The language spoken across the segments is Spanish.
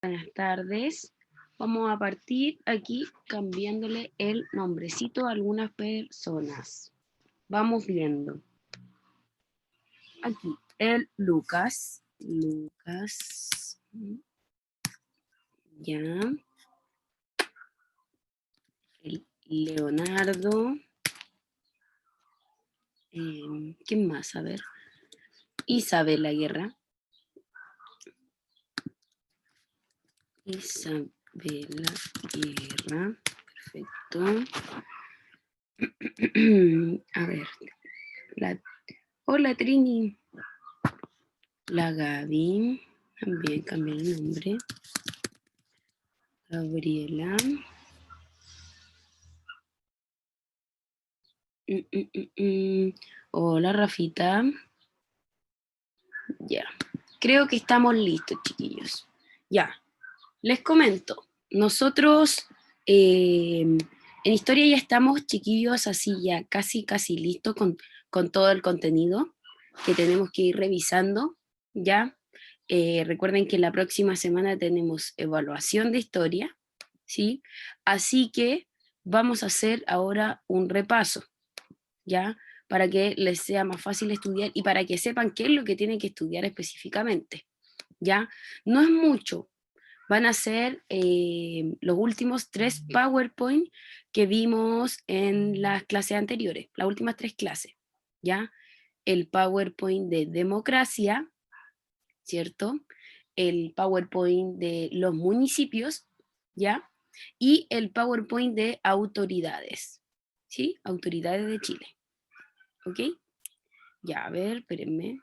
Buenas tardes. Vamos a partir aquí cambiándole el nombrecito a algunas personas. Vamos viendo. Aquí, el Lucas. Lucas. Ya. El Leonardo. ¿Quién más? A ver. Isabela Guerra. Isabela Guerra. Perfecto. A ver. Hola, Trini. La Gaby. También cambié el nombre. Gabriela. Hola, Rafita. Ya. Creo que estamos listos, chiquillos. Ya. Les comento. Nosotros en historia ya estamos, chiquillos, así ya casi listos con todo el contenido que tenemos que ir revisando. Ya. Recuerden que la próxima semana tenemos evaluación de historia. ¿Sí? Así que vamos a hacer ahora un repaso, ¿ya? Para que les sea más fácil estudiar y para que sepan qué es lo que tienen que estudiar específicamente, ¿ya? No es mucho, van a ser los últimos 3 PowerPoint que vimos en las clases anteriores, las últimas 3 clases, ¿ya? El PowerPoint de democracia, ¿cierto? El PowerPoint de los municipios, ¿ya? Y el PowerPoint de autoridades, ¿sí? Autoridades de Chile, ¿ok? Ya, a ver, espérenme.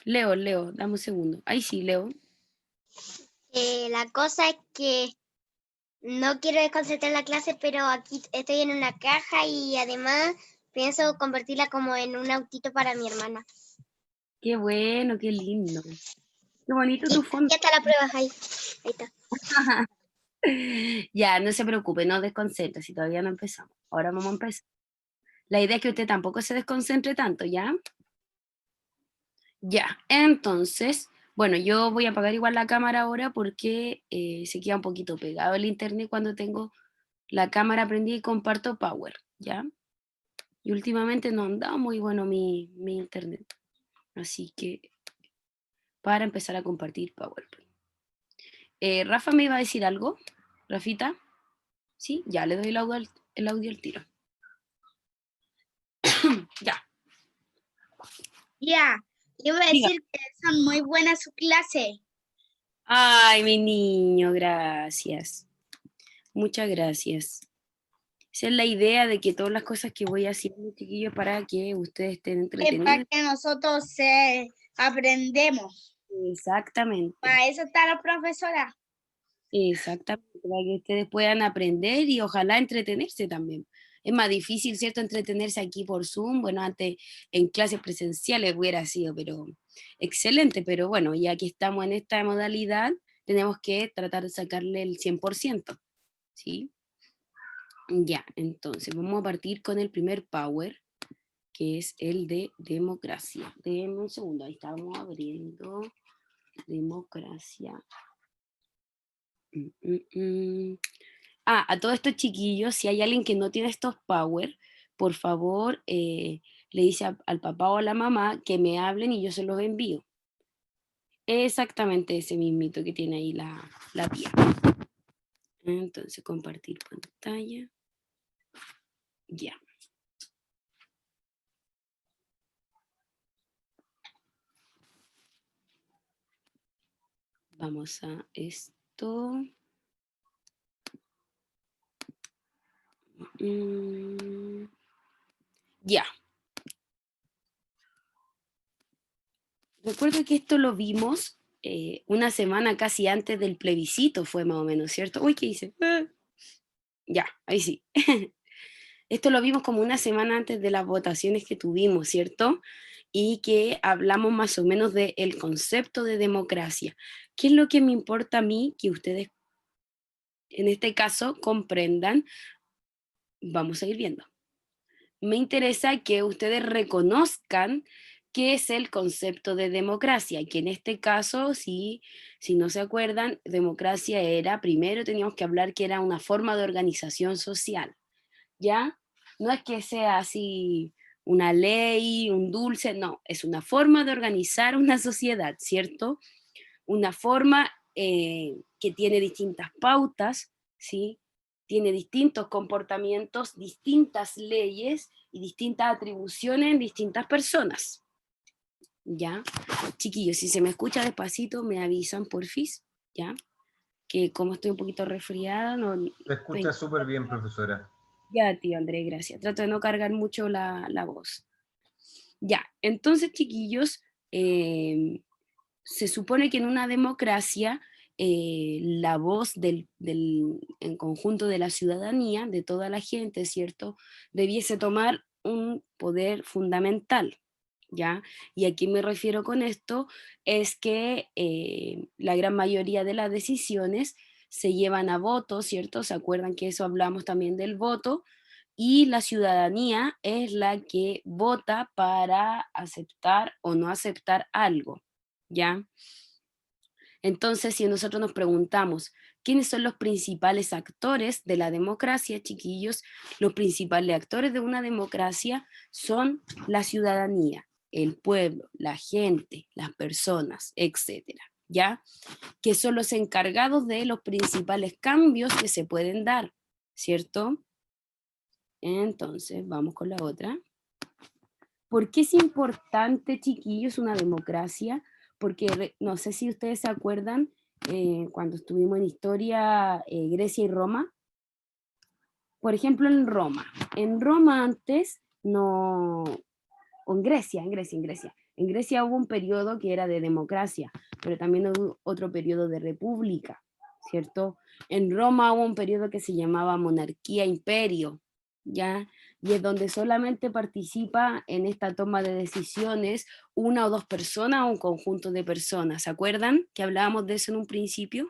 Leo, dame un segundo. Ahí sí, Leo. La cosa es que no quiero desconcentrar la clase, pero aquí estoy en una caja y además pienso convertirla como en un autito para mi hermana. Qué bueno, qué lindo. Qué bonito tu fondo. Ya está la prueba, ahí está. Ya, no se preocupe, no desconcentre, si todavía no empezamos. Ahora vamos a empezar. La idea es que usted tampoco se desconcentre tanto, ¿ya? Ya, entonces, bueno, yo voy a apagar igual la cámara ahora porque se queda un poquito pegado el internet cuando tengo la cámara prendida y comparto Power, ¿ya? Y últimamente no ha andado muy bueno mi internet. Así que, para empezar a compartir PowerPoint. Rafa me iba a decir algo. Rafita, ¿sí? Ya, le doy el audio al tiro. Ya. Ya, yo voy a Diga. decir que son muy buenas su clase. Ay, mi niño, gracias. Muchas gracias. Esa es la idea de que todas las cosas que voy haciendo, chiquillos, para que ustedes estén entretenidos. Para que nosotros aprendemos. Exactamente. Para eso está la profesora. Exactamente, para que ustedes puedan aprender y ojalá entretenerse también. Es más difícil, ¿cierto?, entretenerse aquí por Zoom. Bueno, antes en clases presenciales hubiera sido, pero excelente, pero bueno, ya que estamos en esta modalidad, tenemos que tratar de sacarle el 100%, ¿sí? Ya, entonces vamos a partir con el primer power, que es el de democracia. Déjenme un segundo, ahí estamos abriendo democracia. A todos estos chiquillos, si hay alguien que no tiene estos power, por favor, le dice al papá o a la mamá que me hablen y yo se los envío. Exactamente ese mismito que tiene ahí la tía. Entonces, compartir pantalla. Ya. Vamos a esto. Ya. Recuerdo que esto lo vimos una semana casi antes del plebiscito, fue más o menos, ¿cierto? Uy, ¿qué hice? Ya, ahí sí. Esto lo vimos como una semana antes de las votaciones que tuvimos, ¿cierto? Y que hablamos más o menos del concepto de democracia. ¿Qué es lo que me importa a mí que ustedes, en este caso, comprendan? Vamos a ir viendo. Me interesa que ustedes reconozcan qué es el concepto de democracia, que en este caso, si no se acuerdan, democracia era, primero teníamos que hablar que era una forma de organización social, ¿ya? No es que sea así una ley, un dulce, no, es una forma de organizar una sociedad, ¿cierto? Una forma que tiene distintas pautas, ¿sí? Tiene distintos comportamientos, distintas leyes y distintas atribuciones en distintas personas, ¿ya? Chiquillos, si se me escucha despacito, me avisan, porfis, ¿ya? Que como estoy un poquito resfriada, no... Se escucha súper bien, profesora. Ya, tío Andrés, gracias. Trato de no cargar mucho la voz. Ya, entonces, chiquillos, se supone que en una democracia la voz en conjunto de la ciudadanía, de toda la gente, ¿cierto?, debiese tomar un poder fundamental, ¿ya? Y aquí me refiero con esto, es que la gran mayoría de las decisiones se llevan a voto, ¿cierto? ¿Se acuerdan que eso hablamos también del voto? Y la ciudadanía es la que vota para aceptar o no aceptar algo, ¿ya? Entonces, si nosotros nos preguntamos, ¿quiénes son los principales actores de la democracia, chiquillos? Los principales actores de una democracia son la ciudadanía, el pueblo, la gente, las personas, etcétera, ¿ya? Que son los encargados de los principales cambios que se pueden dar, ¿cierto? Entonces, vamos con la otra. ¿Por qué es importante, chiquillos, una democracia? Porque no sé si ustedes se acuerdan, cuando estuvimos en historia, Grecia y Roma. Por ejemplo, en Roma antes no, o en Grecia hubo un periodo que era de democracia, pero también hubo otro periodo de república, ¿cierto? En Roma hubo un periodo que se llamaba monarquía imperio, ¿ya? Y es donde solamente participa en esta toma de decisiones una o dos personas o un conjunto de personas. ¿Se acuerdan que hablábamos de eso en un principio?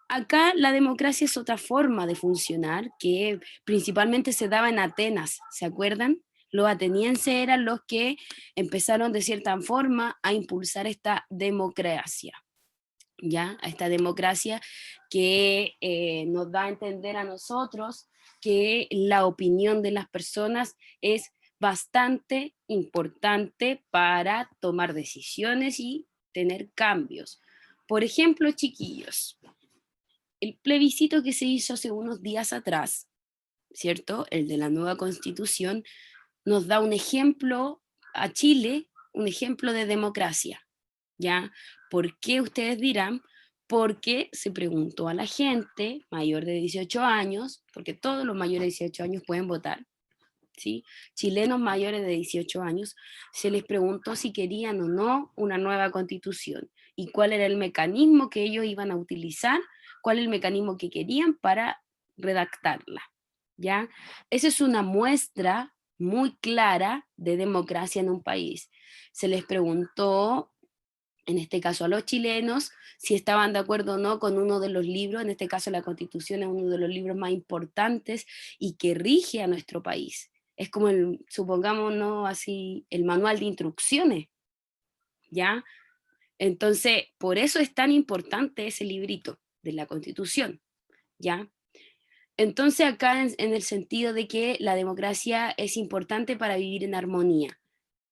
Acá la democracia es otra forma de funcionar que principalmente se daba en Atenas, ¿se acuerdan? Los atenienses eran los que empezaron de cierta forma a impulsar esta democracia, ¿ya? A esta democracia que nos da a entender a nosotros que la opinión de las personas es bastante importante para tomar decisiones y tener cambios. Por ejemplo, chiquillos, el plebiscito que se hizo hace unos días atrás, ¿cierto? El de la nueva constitución, nos da un ejemplo a Chile, un ejemplo de democracia, ¿ya? ¿Por qué ustedes dirán? Porque se preguntó a la gente mayor de 18 años, porque todos los mayores de 18 años pueden votar, ¿sí? Chilenos mayores de 18 años, se les preguntó si querían o no una nueva constitución y cuál era el mecanismo que ellos iban a utilizar, cuál es el mecanismo que querían para redactarla, ¿ya? Esa es una muestra muy clara de democracia en un país. Se les preguntó, en este caso a los chilenos, si estaban de acuerdo o no con uno de los libros, en este caso la Constitución es uno de los libros más importantes y que rige a nuestro país. Es como, supongamos, ¿no? Así, el manual de instrucciones, ¿ya? Entonces, por eso es tan importante ese librito de la Constitución, ¿ya? Entonces, acá en el sentido de que la democracia es importante para vivir en armonía,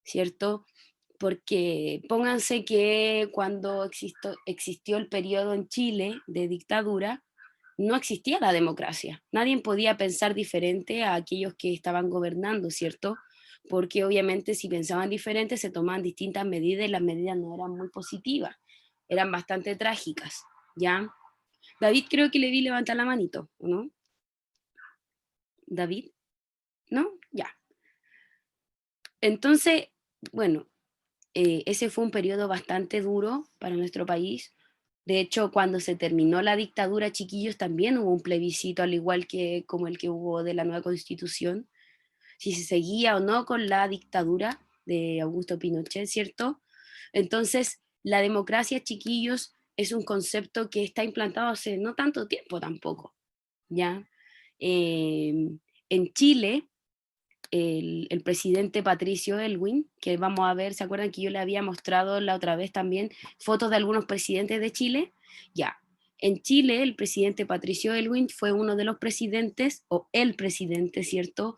¿cierto? Porque pónganse que cuando existió el periodo en Chile de dictadura, no existía la democracia. Nadie podía pensar diferente a aquellos que estaban gobernando, ¿cierto? Porque obviamente si pensaban diferente se tomaban distintas medidas y las medidas no eran muy positivas, eran bastante trágicas, ¿ya? David, creo que le vi levantar la manito, ¿o no? David, ¿no? Ya. Entonces, bueno, ese fue un periodo bastante duro para nuestro país. De hecho, cuando se terminó la dictadura, chiquillos, también hubo un plebiscito, al igual que como el que hubo de la nueva constitución, si se seguía o no con la dictadura de Augusto Pinochet, ¿cierto? Entonces, la democracia, chiquillos, es un concepto que está implantado hace no tanto tiempo tampoco, ¿ya? En Chile el presidente Patricio Aylwin, que vamos a ver, ¿se acuerdan que yo le había mostrado la otra vez también fotos de algunos presidentes de Chile? Ya, en Chile el presidente Patricio Aylwin fue uno de los presidentes, o el presidente, ¿cierto?,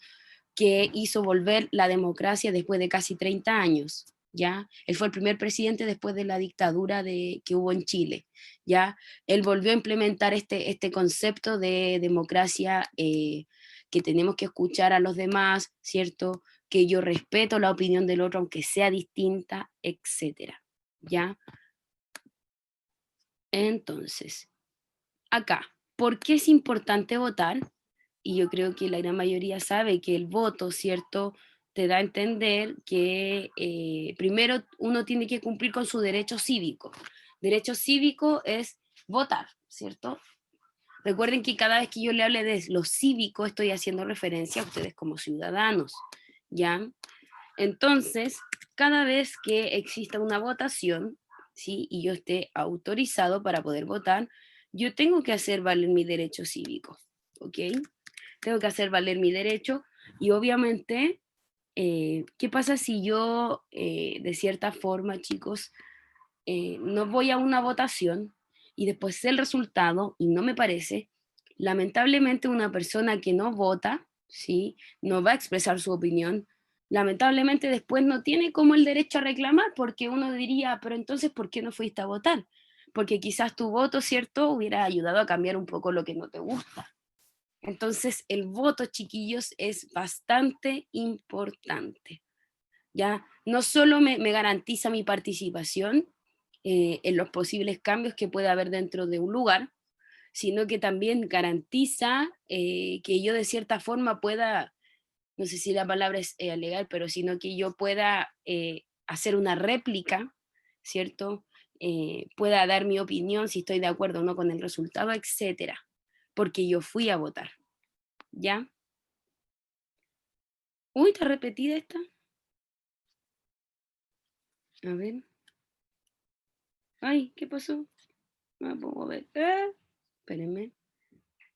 que hizo volver la democracia después de casi 30 años, ¿ya? Él fue el primer presidente después de la dictadura que hubo en Chile, ¿ya? Él volvió a implementar este concepto de democracia, que tenemos que escuchar a los demás, ¿cierto? Que yo respeto la opinión del otro aunque sea distinta, etcétera, ¿ya? Entonces, acá, ¿por qué es importante votar? Y yo creo que la gran mayoría sabe que el voto, ¿cierto?, te da a entender que primero uno tiene que cumplir con su derecho cívico. Derecho cívico es votar, ¿cierto? Recuerden que cada vez que yo le hable de lo cívico estoy haciendo referencia a ustedes como ciudadanos, ¿ya? Entonces, cada vez que exista una votación, ¿sí?, y yo esté autorizado para poder votar, yo tengo que hacer valer mi derecho cívico, ¿ok? Tengo que hacer valer mi derecho y obviamente, ¿qué pasa si yo, de cierta forma, chicos, no voy a una votación y después sé el resultado y no me parece? Lamentablemente una persona que no vota, ¿sí?, no va a expresar su opinión, lamentablemente después no tiene como el derecho a reclamar, porque uno diría, pero entonces, ¿por qué no fuiste a votar? Porque quizás tu voto, ¿cierto?, hubiera ayudado a cambiar un poco lo que no te gusta. Entonces, el voto, chiquillos, es bastante importante, ¿ya? No solo me garantiza mi participación en los posibles cambios que pueda haber dentro de un lugar, sino que también garantiza que yo de cierta forma pueda, no sé si la palabra es legal, pero sino que yo pueda hacer una réplica, ¿cierto? Pueda dar mi opinión si estoy de acuerdo o no con el resultado, etcétera, porque yo fui a votar. ¿Ya? Uy, está repetida esta. A ver. Ay, ¿qué pasó? No la puedo ver. Espérenme.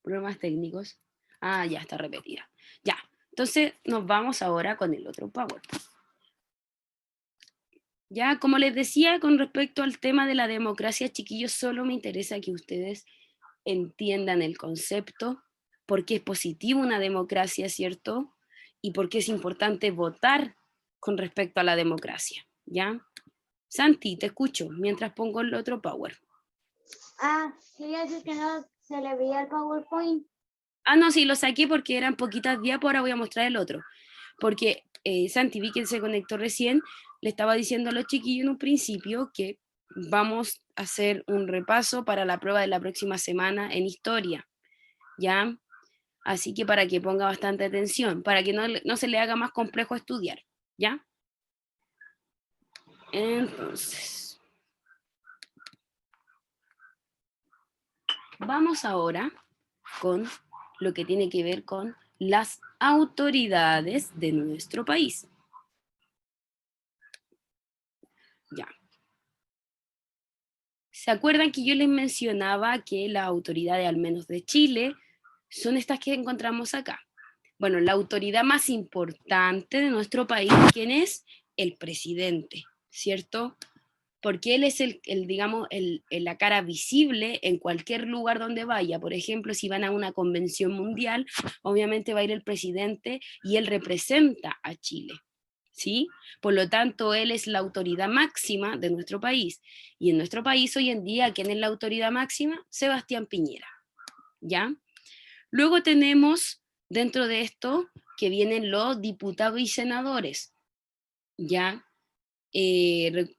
Problemas técnicos. Ah, ya está repetida. Ya. Entonces nos vamos ahora con el otro PowerPoint. Ya, como les decía, con respecto al tema de la democracia, chiquillos, solo me interesa que ustedes entiendan el concepto, por qué es positivo una democracia, ¿cierto? Y por qué es importante votar con respecto a la democracia, ¿ya? Santi, te escucho mientras pongo el otro power. Quería decir que no se le veía el PowerPoint. Ah, no, sí, lo saqué porque eran poquitas diapos, ahora voy a mostrar el otro. Porque Santi, vi que se conectó recién, le estaba diciendo a los chiquillos en un principio que vamos a hacer un repaso para la prueba de la próxima semana en historia, ¿ya? Así que para que ponga bastante atención, para que no se le haga más complejo estudiar, ¿ya? Entonces, vamos ahora con lo que tiene que ver con las autoridades de nuestro país. Ya. ¿Se acuerdan que yo les mencionaba que las autoridades, al menos de Chile, son estas que encontramos acá? Bueno, la autoridad más importante de nuestro país, ¿quién es? El presidente, ¿cierto? Porque él es digamos, la cara visible en cualquier lugar donde vaya. Por ejemplo, si van a una convención mundial, obviamente va a ir el presidente y él representa a Chile, ¿sí? Por lo tanto, él es la autoridad máxima de nuestro país. Y en nuestro país hoy en día, ¿quién es la autoridad máxima? Sebastián Piñera, ¿ya? Luego tenemos dentro de esto que vienen los diputados y senadores, ¿ya?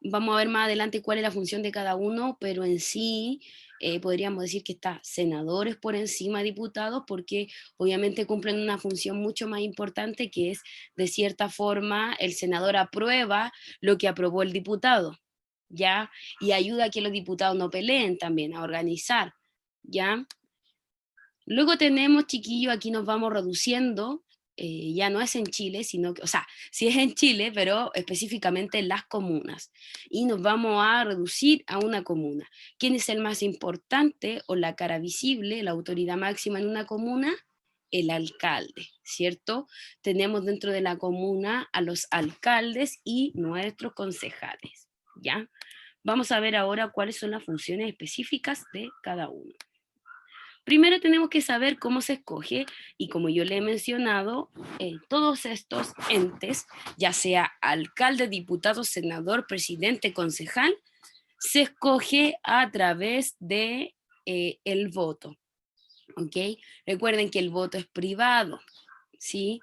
Vamos a ver más adelante cuál es la función de cada uno, pero en sí podríamos decir que está senadores por encima de diputados porque obviamente cumplen una función mucho más importante que es, de cierta forma, el senador aprueba lo que aprobó el diputado, ¿ya? Y ayuda a que los diputados no peleen también, a organizar, ¿ya? Luego tenemos, chiquillos, aquí nos vamos reduciendo, ya no es en Chile, sino que, o sea, sí es en Chile, pero específicamente en las comunas. Y nos vamos a reducir a una comuna. ¿Quién es el más importante o la cara visible, la autoridad máxima en una comuna? el alcalde, ¿cierto? Tenemos dentro de la comuna a los alcaldes y nuestros concejales, ¿ya? Vamos a ver ahora cuáles son las funciones específicas de cada uno. Primero tenemos que saber cómo se escoge, y como yo le he mencionado, todos estos entes, ya sea alcalde, diputado, senador, presidente, concejal, se escoge a través de el voto, ¿ok? Recuerden que el voto es privado, ¿sí?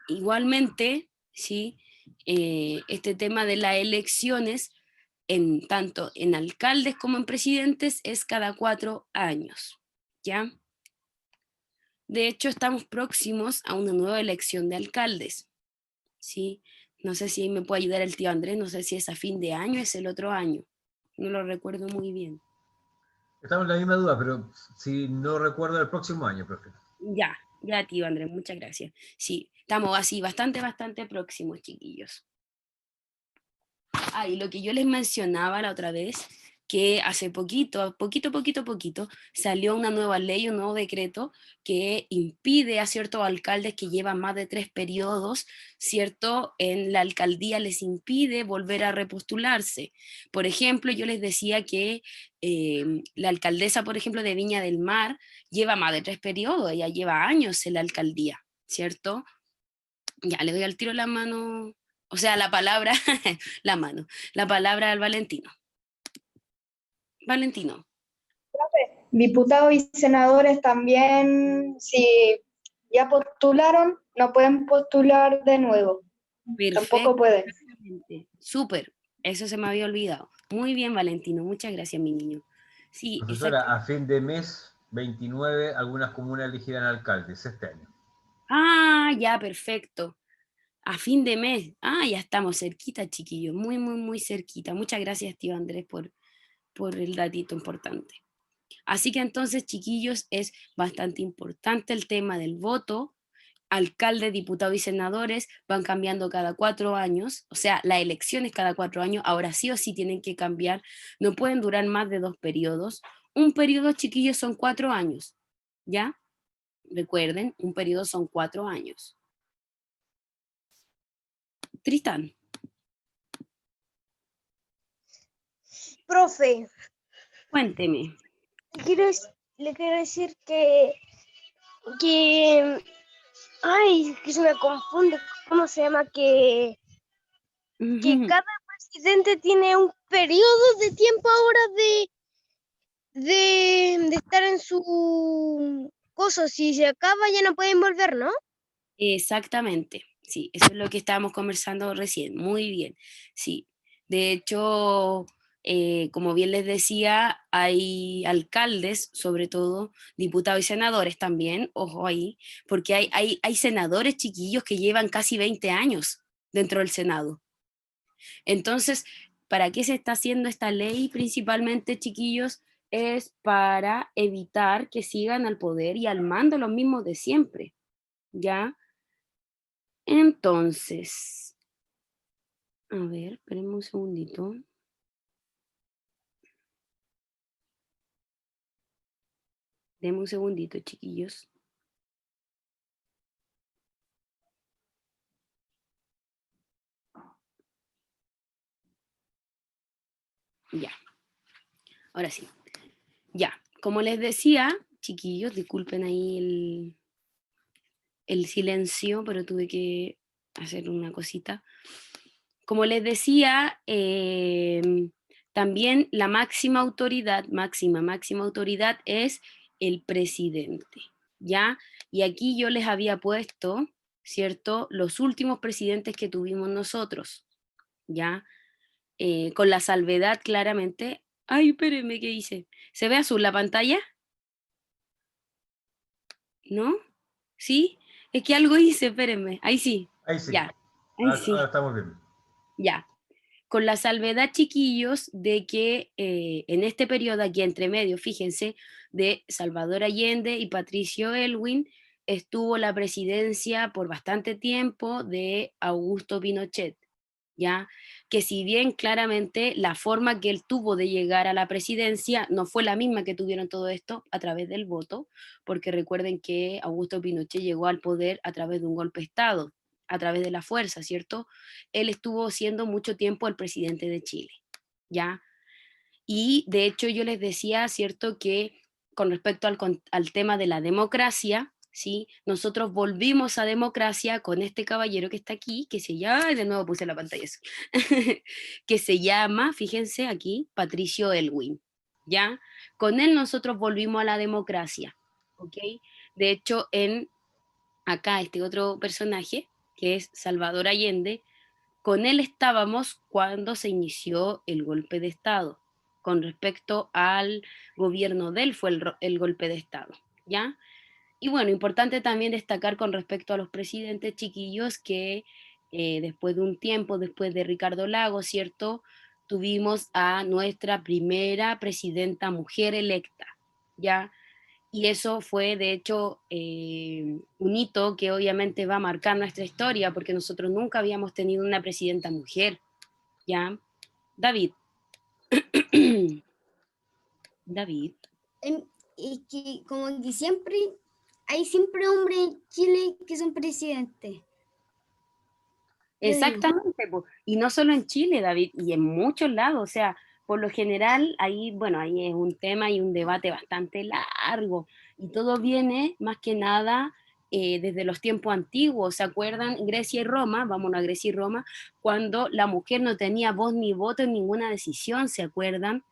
Igualmente, ¿sí? Este tema de las elecciones, tanto en alcaldes como en presidentes, es cada 4 años, ¿ya? De hecho, estamos próximos a una nueva elección de alcaldes, ¿sí? No sé si me puede ayudar el tío Andrés, no sé si es a fin de año, es el otro año, no lo recuerdo muy bien. Estamos en la misma duda, pero si no recuerdo el próximo año, profe. Ya, tío Andrés, muchas gracias. Sí, estamos así, bastante próximos, chiquillos. Y lo que yo les mencionaba la otra vez, que hace poquito, salió una nueva ley, un nuevo decreto que impide a ciertos alcaldes que llevan más de 3 periodos, ¿cierto? En la alcaldía les impide volver a repostularse. Por ejemplo, yo les decía que la alcaldesa, por ejemplo, de Viña del Mar, lleva más de 3 periodos, ella lleva años en la alcaldía, ¿cierto? Ya, le doy al tiro la mano, o sea, la palabra, la palabra al Valentino. Valentino. Diputados y senadores también, si ya postularon, no pueden postular de nuevo. Perfecto. Tampoco pueden. Súper, eso se me había olvidado. Muy bien, Valentino, muchas gracias, mi niño. Sí, profesora, a fin de mes 29, algunas comunas elegirán alcaldes este año. Ya, perfecto. A fin de mes. Ya estamos cerquita, chiquillos, muy cerquita. Muchas gracias, tío Andrés, por el datito importante. Así que entonces, chiquillos, es bastante importante el tema del voto. Alcalde, diputado y senadores van cambiando cada 4 años, o sea, las elecciones cada 4 años, ahora sí o sí tienen que cambiar, no pueden durar más de 2 periodos. Un periodo, chiquillos, son 4 años, ¿ya? Recuerden, un periodo son 4 años. Tristán. Profe, Cuénteme. le quiero decir que ay, que se me confunde, ¿cómo se llama? Que cada presidente tiene un periodo de tiempo ahora de estar en su cosa. Si se acaba ya no pueden volver, ¿no? Exactamente, sí, eso es lo que estábamos conversando recién, muy bien, sí. De hecho, como bien les decía, hay alcaldes, sobre todo, diputados y senadores también, ojo ahí, porque hay senadores chiquillos que llevan casi 20 años dentro del Senado. Entonces, ¿para qué se está haciendo esta ley? Principalmente, chiquillos, es para evitar que sigan al poder y al mando los mismos de siempre, ¿ya? Entonces, a ver, espérenme un segundito. Denme un segundito, chiquillos. Ya, ahora sí. Ya, como les decía, chiquillos, disculpen ahí el silencio, pero tuve que hacer una cosita. Como les decía, también la máxima autoridad es el presidente, ¿ya? Y aquí yo les había puesto, ¿cierto? Los últimos presidentes que tuvimos nosotros, ¿ya? Con la salvedad claramente. Ay, espérenme, ¿qué hice? ¿Se ve azul la pantalla? ¿No? ¿Sí? Es que algo hice, espérenme. Ahí sí. Ahí sí. Ya. Ahí sí. Ahora estamos bien. Ya. Con la salvedad, chiquillos, de que en este periodo aquí entre medio, fíjense, de Salvador Allende y Patricio Elwin, estuvo la presidencia por bastante tiempo de Augusto Pinochet, ¿ya? Que si bien claramente la forma que él tuvo de llegar a la presidencia no fue la misma que tuvieron todo esto a través del voto, porque recuerden que Augusto Pinochet llegó al poder a través de un golpe de Estado, a través de la fuerza, ¿cierto? Él estuvo siendo mucho tiempo el presidente de Chile, ¿ya? Y de hecho yo les decía, ¿cierto?, que con respecto al tema de la democracia, ¿sí? Nosotros volvimos a democracia con este caballero que está aquí, que se llama, ay, de nuevo puse la pantalla, que se llama, fíjense aquí, Patricio Elwin, ¿ya? Con él nosotros volvimos a la democracia, ¿ok? De hecho, acá este otro personaje, que es Salvador Allende, con él estábamos cuando se inició el golpe de Estado. Con respecto al gobierno de él fue el golpe de Estado, ¿ya? Y bueno, importante también destacar con respecto a los presidentes chiquillos que después de un tiempo, después de Ricardo Lagos, ¿cierto? Tuvimos a nuestra primera presidenta mujer electa, ¿ya? Y eso fue, de hecho, un hito que obviamente va a marcar nuestra historia, porque nosotros nunca habíamos tenido una presidenta mujer, ¿ya? David. David. Y que como que siempre, hay siempre hombres en Chile que son presidentes. Exactamente, po. Y no solo en Chile, David, y en muchos lados, o sea, por lo general, ahí, bueno, ahí es un tema y un debate bastante largo, y todo viene más que nada desde los tiempos antiguos, ¿se acuerdan? Grecia y Roma, vámonos a Grecia y Roma, cuando la mujer no tenía voz ni voto en ninguna decisión, ¿se acuerdan?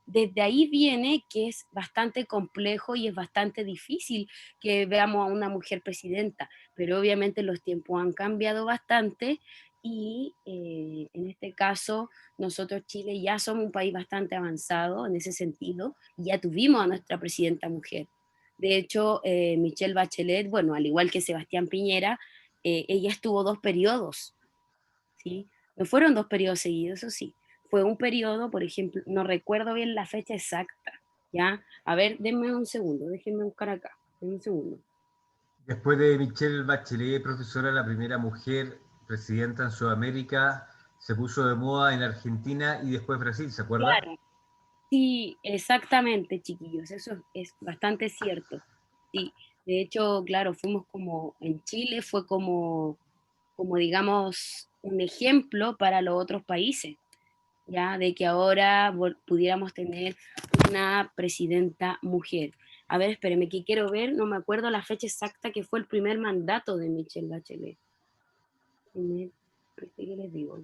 Desde ahí viene que es bastante complejo y es bastante difícil que veamos a una mujer presidenta, pero obviamente los tiempos han cambiado bastante y en este caso nosotros Chile ya somos un país bastante avanzado en ese sentido y ya tuvimos a nuestra presidenta mujer. De hecho, Michelle Bachelet, bueno, al igual que Sebastián Piñera, ella estuvo 2 periodos, ¿sí? No fueron 2 periodos seguidos, eso sí. Fue un periodo, por ejemplo, no recuerdo bien la fecha exacta, ¿ya? A ver, denme un segundo, déjenme buscar acá, denme un segundo. Después de Michelle Bachelet, profesora, la primera mujer presidenta en Sudamérica, se puso de moda en Argentina y después Brasil, ¿se acuerda? Claro. Sí, exactamente, chiquillos, eso es bastante cierto. Sí, de hecho, claro, fuimos como, en Chile fue como digamos, un ejemplo para los otros países, ya de que ahora pudiéramos tener una presidenta mujer. A ver, espéreme, que quiero ver, no me acuerdo la fecha exacta que fue el primer mandato de Michelle Bachelet. ¿Qué les digo?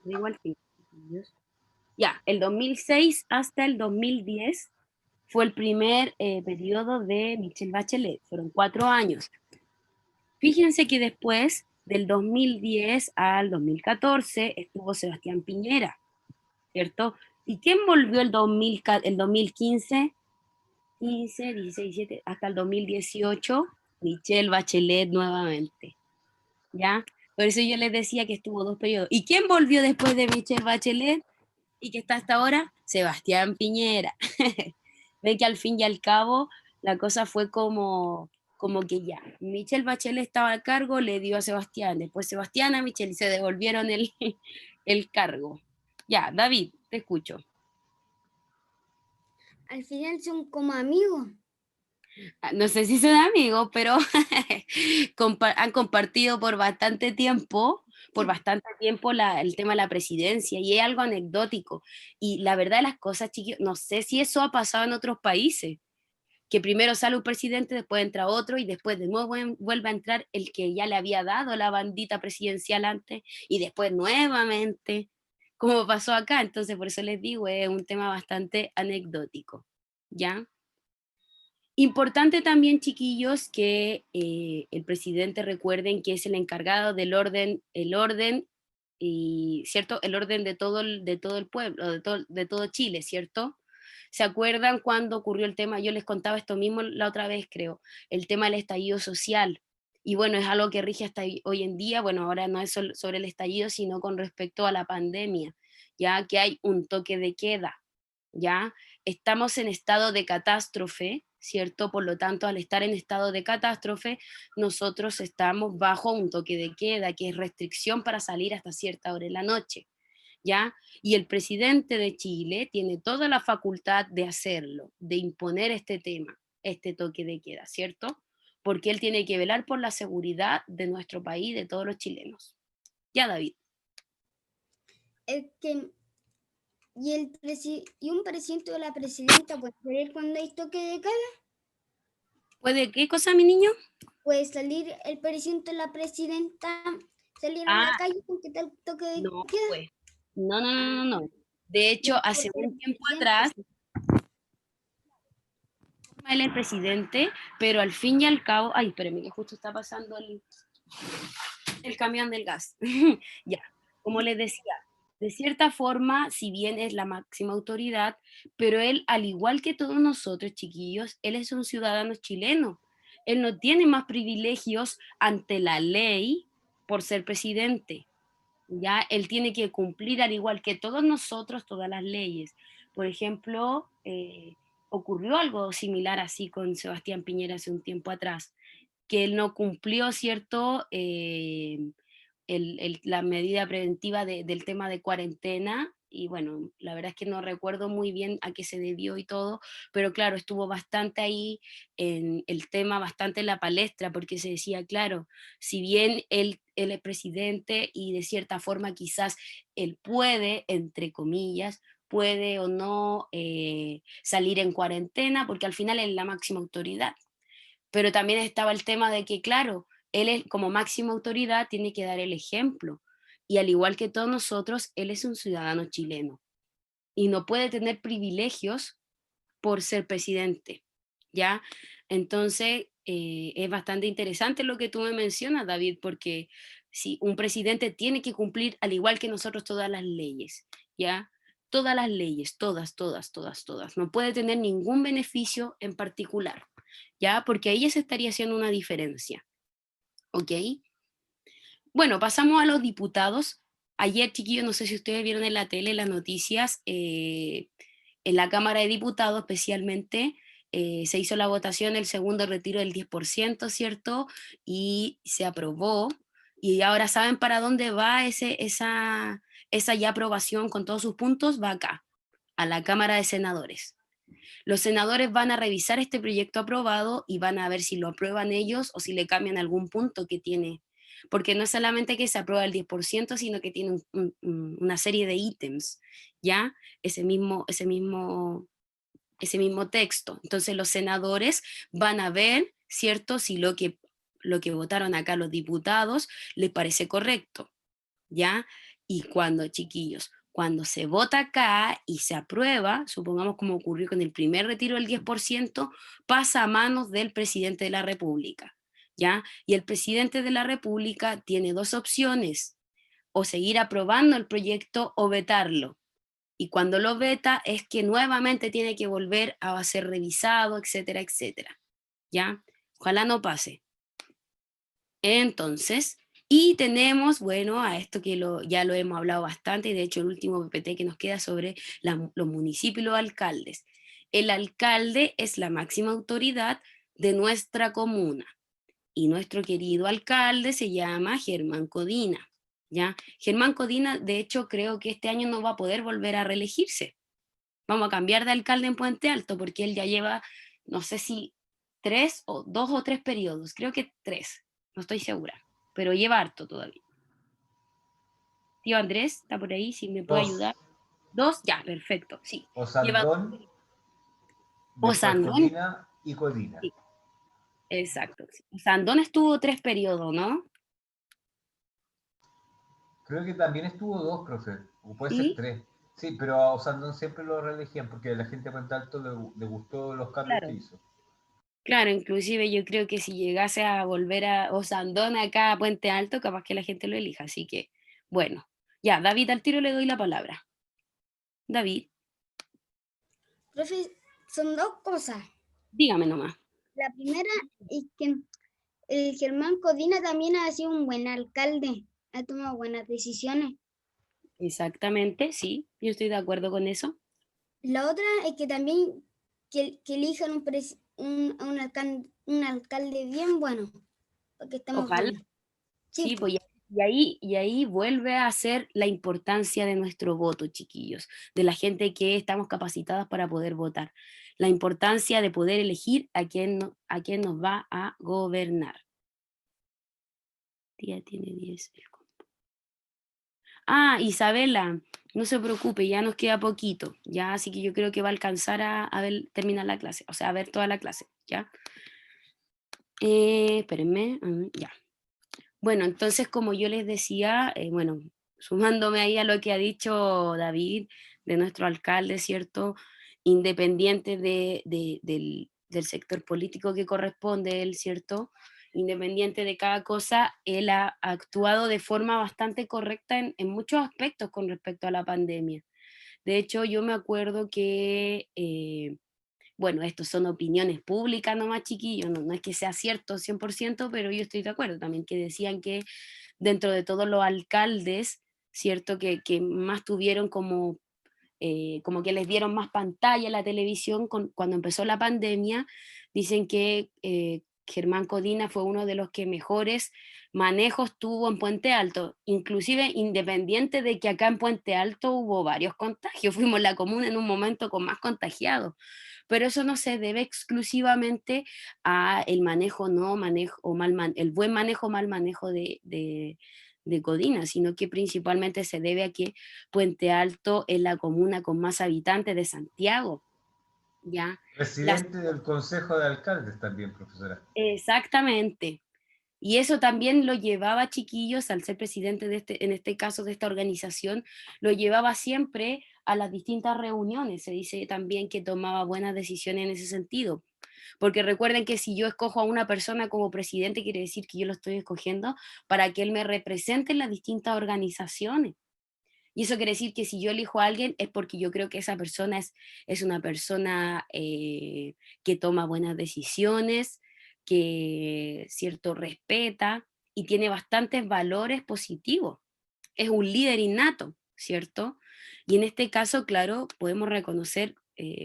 Digo al fin. Ya, el 2006 hasta el 2010 fue el primer periodo de Michelle Bachelet, fueron 4 años. Fíjense que después del 2010 al 2014 estuvo Sebastián Piñera, ¿cierto? ¿Y quién volvió el 2015? 15, 16, 17, hasta el 2018, Michelle Bachelet nuevamente, ¿ya? Por eso yo les decía que estuvo 2 periodos. ¿Y quién volvió después de Michelle Bachelet y que está hasta ahora? Sebastián Piñera. Ven que al fin y al cabo la cosa fue como que ya, Michelle Bachelet estaba al cargo, le dio a Sebastián, después Sebastián a Michelle y se devolvieron el cargo. Ya, David, te escucho. Al final son como amigos. No sé si son amigos, pero han compartido por bastante tiempo, el tema de la presidencia y es algo anecdótico. Y la verdad de las cosas, chiquillos, no sé si eso ha pasado en otros países, que primero sale un presidente, después entra otro y después de nuevo vuelve a entrar el que ya le había dado la bandita presidencial antes y después nuevamente, como pasó acá. Entonces, por eso les digo, es un tema bastante anecdótico, ¿ya? Importante también, chiquillos, que el presidente recuerden que es el encargado del orden y, ¿cierto? El orden de todo el pueblo, de todo Chile, ¿cierto? ¿Se acuerdan cuando ocurrió el tema? Yo les contaba esto mismo la otra vez, creo, el tema del estallido social. Y bueno, es algo que rige hasta hoy en día, bueno, ahora no es sobre el estallido, sino con respecto a la pandemia, ya que hay un toque de queda, ¿ya? Estamos en estado de catástrofe, ¿cierto? Por lo tanto, al estar en estado de catástrofe, nosotros estamos bajo un toque de queda, que es restricción para salir hasta cierta hora de la noche, ¿ya? Y el presidente de Chile tiene toda la facultad de hacerlo, de imponer este tema, este toque de queda, ¿cierto? Porque él tiene que velar por la seguridad de nuestro país, de todos los chilenos. Ya, David. Es que, y un presidente o la presidenta puede salir cuando hay toque de queda. ¿Puede qué cosa, mi niño? Puede salir el presidente o la presidenta, salir a la calle porque está el toque de No, queda. pues. No. De hecho, No, hace porque un tiempo presidente, atrás, él es presidente, pero al fin y al cabo, ay, espérame, que justo está pasando el camión del gas. Ya, como les decía, de cierta forma, si bien es la máxima autoridad, pero él, al igual que todos nosotros, chiquillos, él es un ciudadano chileno. Él no tiene más privilegios ante la ley por ser presidente. Ya, él tiene que cumplir al igual que todos nosotros todas las leyes. Por ejemplo, ocurrió algo similar así con Sebastián Piñera hace un tiempo atrás, que él no cumplió, ¿cierto? La medida preventiva del tema de cuarentena, y bueno, la verdad es que no recuerdo muy bien a qué se debió y todo, pero claro, estuvo bastante ahí en el tema, bastante en la palestra, porque se decía, claro, si bien él es presidente y de cierta forma quizás él puede, entre comillas, puede o no salir en cuarentena, porque al final es la máxima autoridad. Pero también estaba el tema de que, claro, él es, como máxima autoridad tiene que dar el ejemplo. Y al igual que todos nosotros, él es un ciudadano chileno y no puede tener privilegios por ser presidente, ¿ya? Entonces, es bastante interesante lo que tú me mencionas, David, porque si un presidente tiene que cumplir, al igual que nosotros, todas las leyes, ¿ya? Todas las leyes, todas. No puede tener ningún beneficio en particular, ¿ya? Porque ahí ya se estaría haciendo una diferencia, ¿ok? Bueno, pasamos a los diputados. Ayer, chiquillos, no sé si ustedes vieron en la tele las noticias, en la Cámara de Diputados especialmente, se hizo la votación, el segundo retiro del 10%, ¿cierto? Y se aprobó. Y ahora saben para dónde va esa ya aprobación con todos sus puntos, va acá, a la Cámara de Senadores. Los senadores van a revisar este proyecto aprobado y van a ver si lo aprueban ellos o si le cambian algún punto que tiene. Porque no es solamente que se aprueba el 10%, sino que tiene una serie de ítems, ¿ya? Ese mismo texto. Entonces los senadores van a ver, ¿cierto? Si lo que votaron acá los diputados les parece correcto, ¿ya? Y cuando, chiquillos, cuando se vota acá y se aprueba, supongamos como ocurrió con el primer retiro del 10%, pasa a manos del presidente de la República, ¿ya? Y el presidente de la República tiene dos opciones, o seguir aprobando el proyecto o vetarlo. Y cuando lo veta es que nuevamente tiene que volver a ser revisado, etcétera, etcétera, ¿ya? Ojalá no pase. Entonces, y tenemos, bueno, a esto que ya lo hemos hablado bastante, y de hecho el último PPT que nos queda sobre los municipios y los alcaldes. El alcalde es la máxima autoridad de nuestra comuna, y nuestro querido alcalde se llama Germán Codina, ¿ya? Germán Codina, de hecho, creo que este año no va a poder volver a reelegirse. Vamos a cambiar de alcalde en Puente Alto, porque él ya lleva, no sé si 2 o 3 periodos, creo que 3, no estoy segura, pero lleva harto todavía. Tío Andrés, ¿está por ahí? Si me puede ayudar. 2, ya, perfecto, sí. Osandón, después Osandón, Codina y Codina. sí, exacto. Osandón estuvo 3 periodos, ¿no? Creo que también estuvo 2, profe, o puede ser Sí, 3. Sí, pero a Osandón siempre lo reelegían porque a la gente de Puente Alto le gustó los cambios que claro. hizo. Claro, inclusive yo creo que si llegase a volver a Osandón acá a Puente Alto, capaz que la gente lo elija. Así que, bueno, ya, David, al tiro le doy la palabra. David, Profe, son dos cosas. dígame nomás. La primera es que el Germán Codina también ha sido un buen alcalde, ha tomado buenas decisiones. Exactamente, sí, yo estoy de acuerdo con eso. La otra es que también que elijan un alcalde bien bueno, porque estamos Ojalá. buenos. Sí, Sí, pues y ahí vuelve a ser la importancia de nuestro voto, chiquillos, de la gente que estamos capacitadas para poder votar. La importancia de poder elegir a quién, a quién nos va a gobernar. Tía tiene 10. Ah, Isabela, no se preocupe, ya nos queda poquito, ya, así que yo creo que va a alcanzar a ver, terminar la clase, o sea, a ver toda la clase, ¿ya? Espérenme, ya. Bueno, entonces, como yo les decía, bueno, sumándome ahí a lo que ha dicho David, de nuestro alcalde, ¿cierto? Independiente del sector político que corresponde él, ¿cierto? Independiente de cada cosa, él ha actuado de forma bastante correcta en muchos aspectos con respecto a la pandemia. De hecho, yo me acuerdo que bueno, estos son opiniones públicas nomás, chiquillos, no es que sea cierto 100%, pero yo estoy de acuerdo también, que decían que dentro de todos los alcaldes, ¿cierto? Que más tuvieron como que les dieron más pantalla a la televisión cuando empezó la pandemia, dicen que Germán Codina fue uno de los que mejores manejos tuvo en Puente Alto, inclusive independiente de que acá en Puente Alto hubo varios contagios, fuimos la comuna en un momento con más contagiados, pero eso no se debe exclusivamente a el manejo, no manejo, o el buen manejo, mal manejo de Codina, sino que principalmente se debe a que Puente Alto es la comuna con más habitantes de Santiago, ¿ya? Las, Presidente del Consejo de Alcaldes también, profesora. exactamente. Y eso también lo llevaba, chiquillos, al ser presidente de en este caso de esta organización, lo llevaba siempre a las distintas reuniones. Se dice también que tomaba buenas decisiones en ese sentido. Porque recuerden que si yo escojo a una persona como presidente, quiere decir que yo lo estoy escogiendo para que él me represente en las distintas organizaciones. Y eso quiere decir que si yo elijo a alguien es porque yo creo que esa persona es una persona que toma buenas decisiones, que cierto respeta y tiene bastantes valores positivos. Es un líder innato, ¿cierto? Y en este caso, claro, podemos reconocer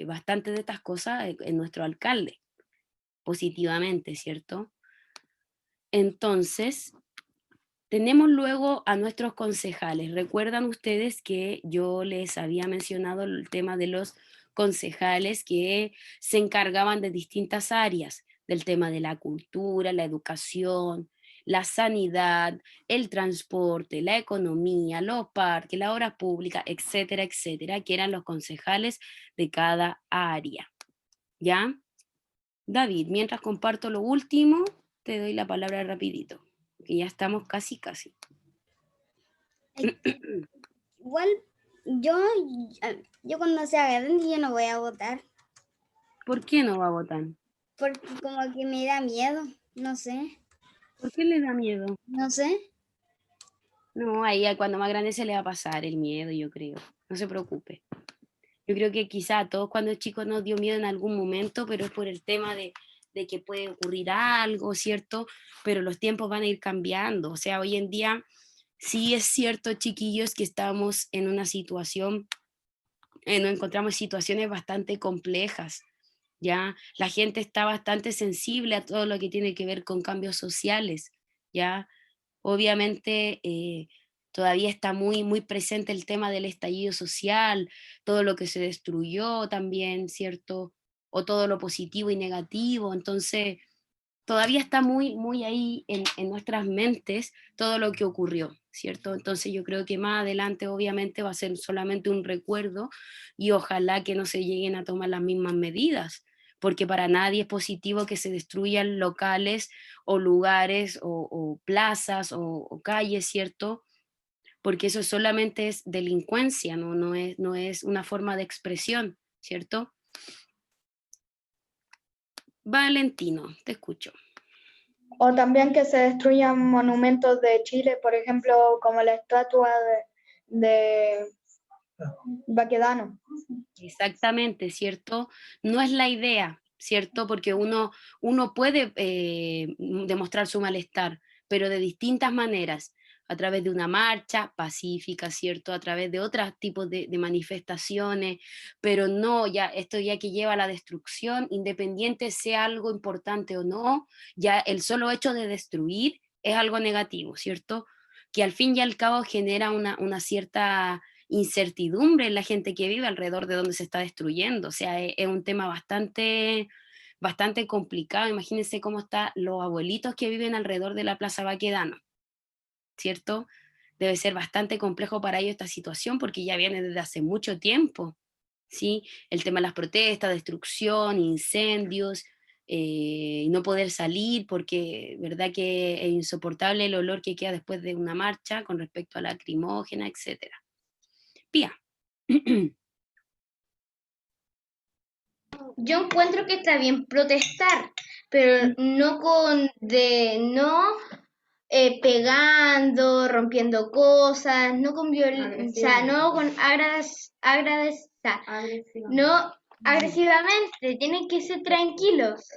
bastante de estas cosas en nuestro alcalde, positivamente, ¿cierto? Entonces, tenemos luego a nuestros concejales. Recuerdan ustedes que yo les había mencionado el tema de los concejales que se encargaban de distintas áreas, del tema de la cultura, la educación, la sanidad, el transporte, la economía, los parques, la obra pública, etcétera, etcétera, que eran los concejales de cada área. ¿Ya? David, mientras comparto lo último, te doy la palabra rapidito, que ya estamos casi. igual yo, yo cuando sea grande yo no voy a votar, ¿Por qué no va a votar? porque como que me da miedo, no sé, ¿Por qué le da miedo? no sé. No, ahí cuando más grande se le va a pasar el miedo, yo creo. No se preocupe. Yo creo que quizá a todos cuando chicos nos dio miedo en algún momento, pero es por el tema de que puede ocurrir algo, ¿cierto? Pero los tiempos van a ir cambiando. O sea, hoy en día sí es cierto, chiquillos, que estamos en una situación, nos encontramos situaciones bastante complejas. ¿Ya? La gente está bastante sensible a todo lo que tiene que ver con cambios sociales, ¿ya? Obviamente todavía está muy presente el tema del estallido social, todo lo que se destruyó también, ¿cierto? O todo lo positivo y negativo, entonces todavía está muy ahí en nuestras mentes todo lo que ocurrió, ¿cierto? Entonces yo creo que más adelante obviamente va a ser solamente un recuerdo y ojalá que no se lleguen a tomar las mismas medidas, porque para nadie es positivo que se destruyan locales o lugares o plazas o calles, ¿cierto? Porque eso solamente es delincuencia, no es una forma de expresión, ¿cierto? Valentino, te escucho. O también que se destruyan monumentos de Chile, por ejemplo, como la estatua de Baquedano. Exactamente, ¿cierto? No es la idea, ¿cierto? Porque uno puede demostrar su malestar, pero de distintas maneras. a través de una marcha pacífica, ¿cierto? A través de otros tipos de manifestaciones, pero no, ya esto ya que lleva a la destrucción, independiente sea algo importante o no, ya el solo hecho de destruir es algo negativo, ¿cierto? Que al fin y al cabo genera una cierta incertidumbre en la gente que vive alrededor de donde se está destruyendo, o sea, es un tema bastante complicado. Imagínense cómo están los abuelitos que viven alrededor de la Plaza Baquedano, ¿cierto? Debe ser bastante complejo para ellos esta situación porque ya viene desde hace mucho tiempo, ¿sí? El tema de las protestas, destrucción, incendios, no poder salir porque, verdad que es insoportable el olor que queda después de una marcha con respecto a la lacrimógena, etcétera. Pía. Yo encuentro que está bien protestar, pero no pegando, rompiendo cosas, no con violencia, no con no agresivamente, tienen que ser tranquilos.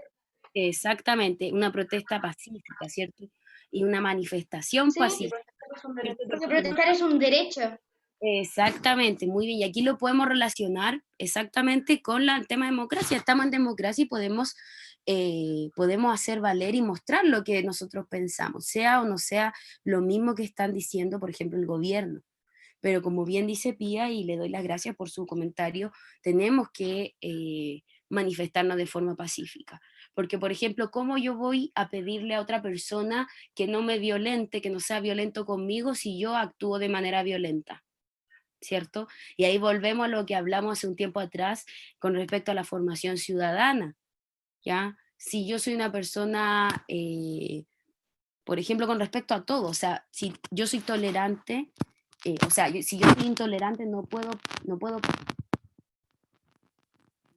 Exactamente, una protesta pacífica, ¿cierto? Y una manifestación Sí, pacífica. porque protestar es un derecho. Exactamente, muy bien. Y aquí lo podemos relacionar exactamente con el tema de democracia. Estamos en democracia y podemos hacer valer y mostrar lo que nosotros pensamos, sea o no sea lo mismo que están diciendo, por ejemplo, el gobierno. Pero como bien dice Pía, y le doy las gracias por su comentario, tenemos que manifestarnos de forma pacífica. Porque, por ejemplo, ¿cómo yo voy a pedirle a otra persona que no me violente, que no sea violento conmigo si yo actúo de manera violenta? ¿Cierto? Y ahí volvemos a lo que hablamos hace un tiempo atrás con respecto a la formación ciudadana, ¿ya? Si yo soy una persona, por ejemplo, con respecto a todo, o sea, si yo soy tolerante, o sea, si yo soy intolerante, no puedo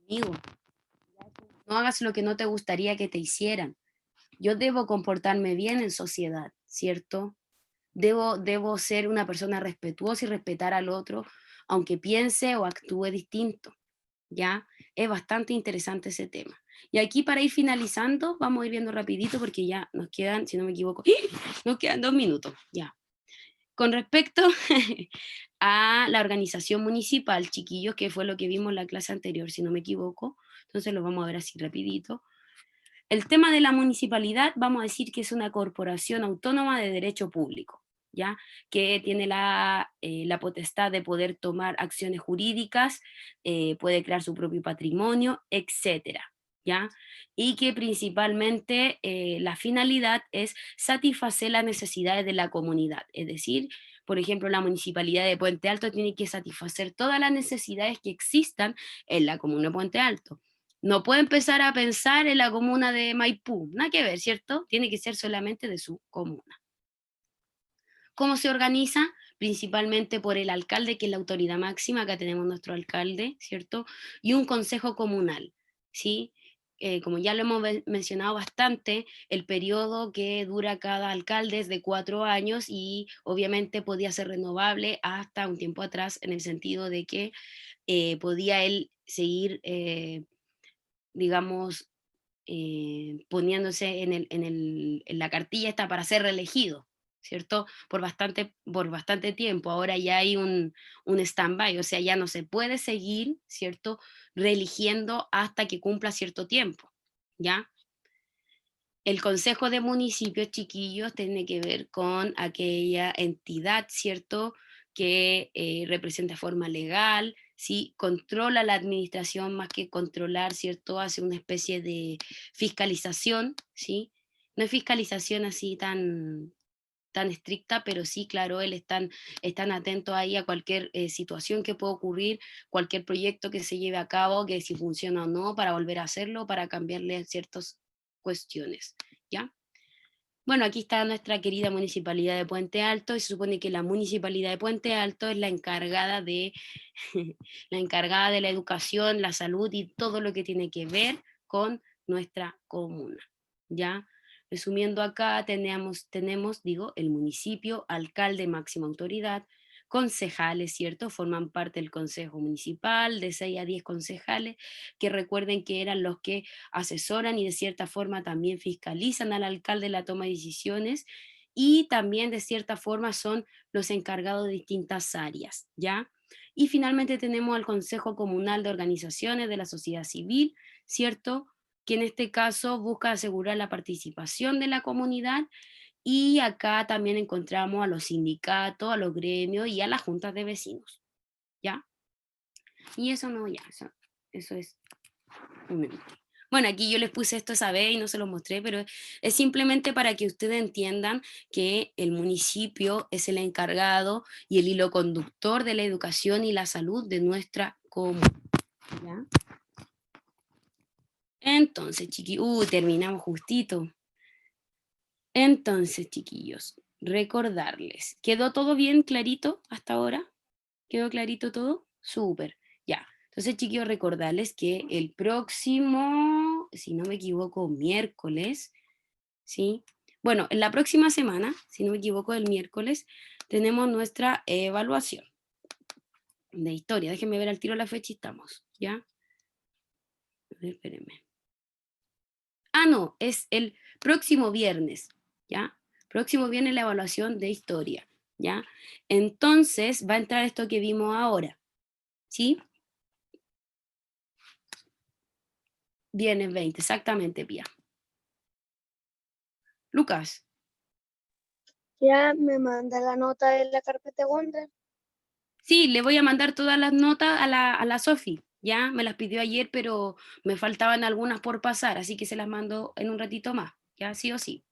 conmigo. No hagas lo que no te gustaría que te hicieran. Yo debo comportarme bien en sociedad, ¿cierto? Debo ser una persona respetuosa y respetar al otro, aunque piense o actúe distinto, ¿ya? Es bastante interesante ese tema. Y aquí para ir finalizando, vamos a ir viendo rapidito porque ya nos quedan, si no me equivoco, nos quedan 2 minutos, ya. Con respecto a la organización municipal, chiquillos, que fue lo que vimos en la clase anterior, si no me equivoco, entonces lo vamos a ver así rapidito. El tema de la municipalidad, vamos a decir que es una corporación autónoma de derecho público, ¿ya? Que tiene la potestad de poder tomar acciones jurídicas, puede crear su propio patrimonio, etcétera, ¿ya? Y que principalmente la finalidad es satisfacer las necesidades de la comunidad, es decir, por ejemplo, la municipalidad de Puente Alto tiene que satisfacer todas las necesidades que existan en la comuna de Puente Alto. No puede empezar a pensar en la comuna de Maipú, nada que ver, ¿cierto? Tiene que ser solamente de su comuna. ¿Cómo se organiza? Principalmente por el alcalde, que es la autoridad máxima, acá tenemos nuestro alcalde, ¿cierto? Y un consejo comunal, ¿sí? Como ya lo hemos mencionado bastante, el periodo que dura cada alcalde es de 4 años y obviamente podía ser renovable hasta un tiempo atrás en el sentido de que podía él seguir digamos, poniéndose en la cartilla esta para ser reelegido, ¿cierto? Por bastante tiempo. Ahora ya hay un stand-by, o sea, ya no se puede seguir, ¿cierto? Reeligiendo hasta que cumpla cierto tiempo, ¿ya? El Consejo de Municipios, chiquillos, tiene que ver con aquella entidad, ¿cierto?, que representa de forma legal, ¿sí? Controla la administración más que controlar, ¿cierto? Hace una especie de fiscalización, ¿sí? No es fiscalización así tan estricta, pero sí, claro, están atentos ahí a cualquier situación que pueda ocurrir, cualquier proyecto que se lleve a cabo, que si funciona o no, para volver a hacerlo, para cambiarle ciertas cuestiones, ¿ya? Bueno, aquí está nuestra querida Municipalidad de Puente Alto, y se supone que la Municipalidad de Puente Alto es la encargada de, la encargada de la educación, la salud y todo lo que tiene que ver con nuestra comuna, ¿ya? Resumiendo acá, tenemos, digo, el municipio, alcalde, máxima autoridad, concejales, ¿cierto? Forman parte del Consejo Municipal, de 6 a 10 concejales, que recuerden que eran los que asesoran y de cierta forma también fiscalizan al alcalde en la toma de decisiones, y también de cierta forma son los encargados de distintas áreas, ¿ya? Y finalmente tenemos al Consejo Comunal de Organizaciones de la Sociedad Civil, ¿cierto? Que en este caso busca asegurar la participación de la comunidad, y acá también encontramos a los sindicatos, a los gremios y a las juntas de vecinos, ¿ya? Y eso no, ya, eso es un ente. Bueno, aquí yo les puse esto esa vez y no se lo mostré, pero es simplemente para que ustedes entiendan que el municipio es el encargado y el hilo conductor de la educación y la salud de nuestra comunidad, ¿ya? Entonces, terminamos justito. Entonces, chiquillos, recordarles, ¿quedó todo bien clarito hasta ahora? ¿Quedó clarito todo? Súper, ya. Entonces, chiquillos, recordarles que el próximo, si no me equivoco, miércoles, ¿sí? Bueno, en la próxima semana, si no me equivoco, el miércoles, tenemos nuestra evaluación de historia. Déjenme ver al tiro la fecha y estamos, ¿ya? A ver, espérenme. Ah, no, es el próximo viernes, ¿ya? Próximo viernes la evaluación de historia, ¿ya? Entonces va a entrar esto que vimos ahora, ¿sí? Viernes 20, exactamente, Pía. Lucas. Ya me manda la nota de la carpeta Wonder. Sí, le voy a mandar todas las notas a la Sofi, ¿ya? Me las pidió ayer, pero me faltaban algunas por pasar, así que se las mando en un ratito más, ¿ya? Sí o sí.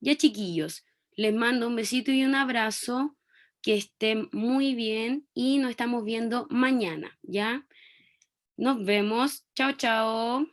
Ya, chiquillos, les mando un besito y un abrazo, que estén muy bien y nos estamos viendo mañana, ¿ya? Nos vemos. Chao, chao.